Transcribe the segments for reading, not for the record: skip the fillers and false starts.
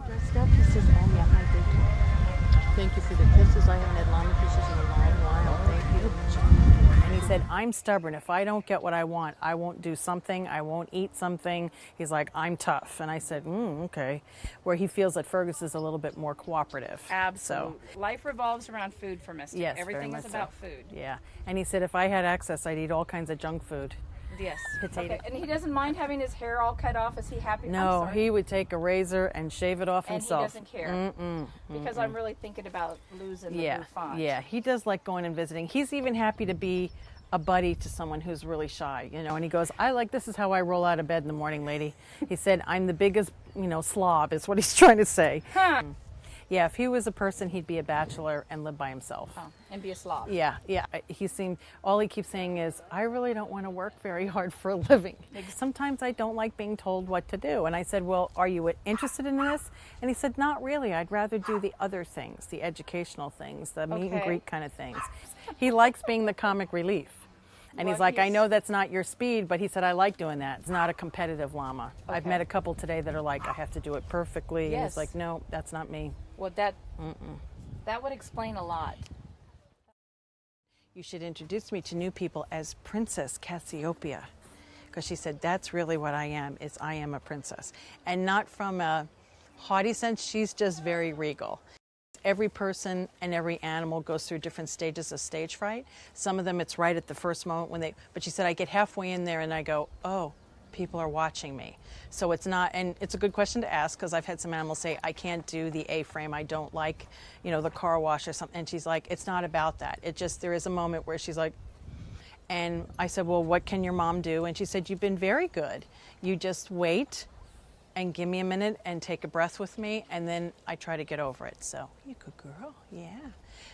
Dressed up, he says, oh yeah, I did. Thank you for the kisses. I haven't had llama kisses in a long while. Thank you. And he said, I'm stubborn. If I don't get what I want, I won't do something. I won't eat something. He's like, I'm tough. And I said, okay. Where he feels that Fergus is a little bit more cooperative. Absolutely. So, life revolves around food for Mr. Yes, everything is about food. Yeah. And he said, if I had access, I'd eat all kinds of junk food. Yes. Potato. Okay. And he doesn't mind having his hair all cut off. Is he happy? No, he would take a razor and shave it off and himself. And he doesn't care. Because I'm really thinking about losing the bouffant. Yeah, he does like going and visiting. He's even happy to be a buddy to someone who's really shy, you know, and he goes, this is how I roll out of bed in the morning, lady. He said, I'm the biggest, slob, is what he's trying to say. Huh. Yeah, if he was a person, he'd be a bachelor and live by himself. Oh, and be a slob. Yeah. All he keeps saying is, I really don't want to work very hard for a living. Sometimes I don't like being told what to do. And I said, well, are you interested in this? And he said, not really. I'd rather do the other things, the educational things, the meet and greet kind of things. He likes being the comic relief. And he's like, I know that's not your speed, but he said, I like doing that. It's not a competitive llama. Okay. I've met a couple today that are like, I have to do it perfectly. Yes. And he's like, no, that's not me. Well, that would explain a lot. You should introduce me to new people as Princesa Cassiopéia. Because she said, that's really what I am, is I am a princess. And not from a haughty sense, she's just very regal. Every person and every animal goes through different stages of stage fright. Some of them it's right at the first moment but she said, I get halfway in there and I go, oh, people are watching me. So it's not, and it's a good question to ask because I've had some animals say, I can't do the A-frame, I don't like, the car wash or something. And she's like, it's not about that. It just, there is a moment where she's like, and I said, well, what can your mom do? And she said, you've been very good. You just wait and give me a minute and take a breath with me, and then I try to get over it. So, you good girl, yeah.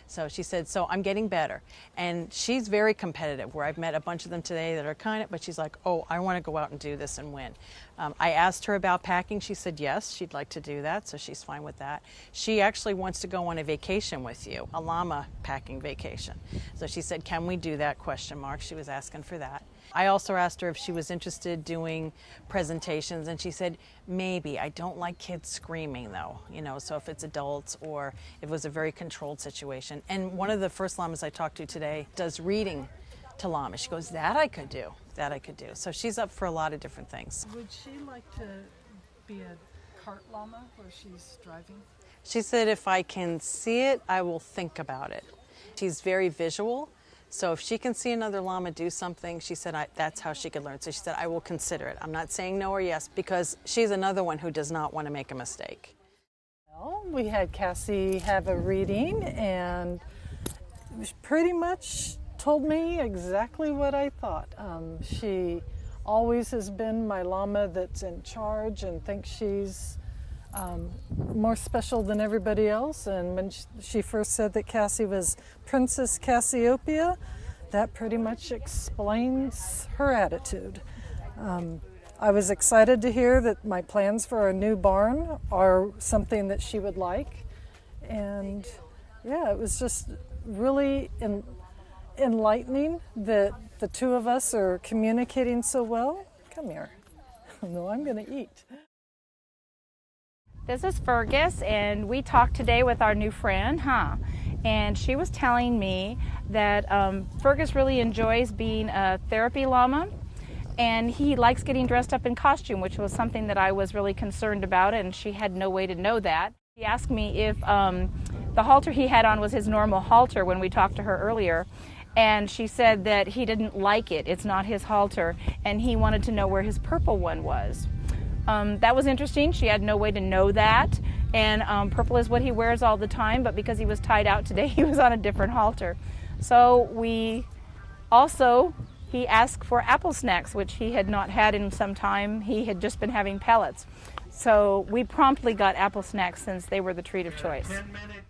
So she said, so I'm getting better. And she's very competitive, where I've met a bunch of them today that are but she's like, oh, I want to go out and do this and win. I asked her about packing. She said yes, she'd like to do that, so she's fine with that. She actually wants to go on a vacation with you, a llama packing vacation. So she said, can we do that, ? She was asking for that. I also asked her if she was interested doing presentations, and she said, maybe. I don't like kids screaming, though, so if it's adults or if it was a very controlled situation. And one of the first llamas I talked to today does reading to llamas. She goes, that I could do. So she's up for a lot of different things. Would she like to be a cart llama where she's driving? She said, if I can see it, I will think about it. She's very visual. So if she can see another llama do something, she said that's how she could learn. So she said, I will consider it. I'm not saying no or yes, because she's another one who does not want to make a mistake. Well, we had Cassie have a reading, and pretty much told me exactly what I thought. She always has been my llama that's in charge and thinks she's more special than everybody else. And when she first said that Cassie was Princesa Cassiopéia, that pretty much explains her attitude. I was excited to hear that my plans for a new barn are something that she would like. And yeah, it was just really enlightening that the two of us are communicating so well. Come here. No, I'm going to eat. This is Fergus, and we talked today with our new friend, and she was telling me that Fergus really enjoys being a therapy llama, and he likes getting dressed up in costume, which was something that I was really concerned about, and she had no way to know that. He asked me if the halter he had on was his normal halter when we talked to her earlier, and she said that he didn't like it. It's not his halter, and he wanted to know where his purple one was. That was interesting. She had no way to know that, and purple is what he wears all the time, but because he was tied out today, he was on a different halter. So he asked for apple snacks, which he had not had in some time. He had just been having pellets. So we promptly got apple snacks since they were the treat of choice. 10 minutes.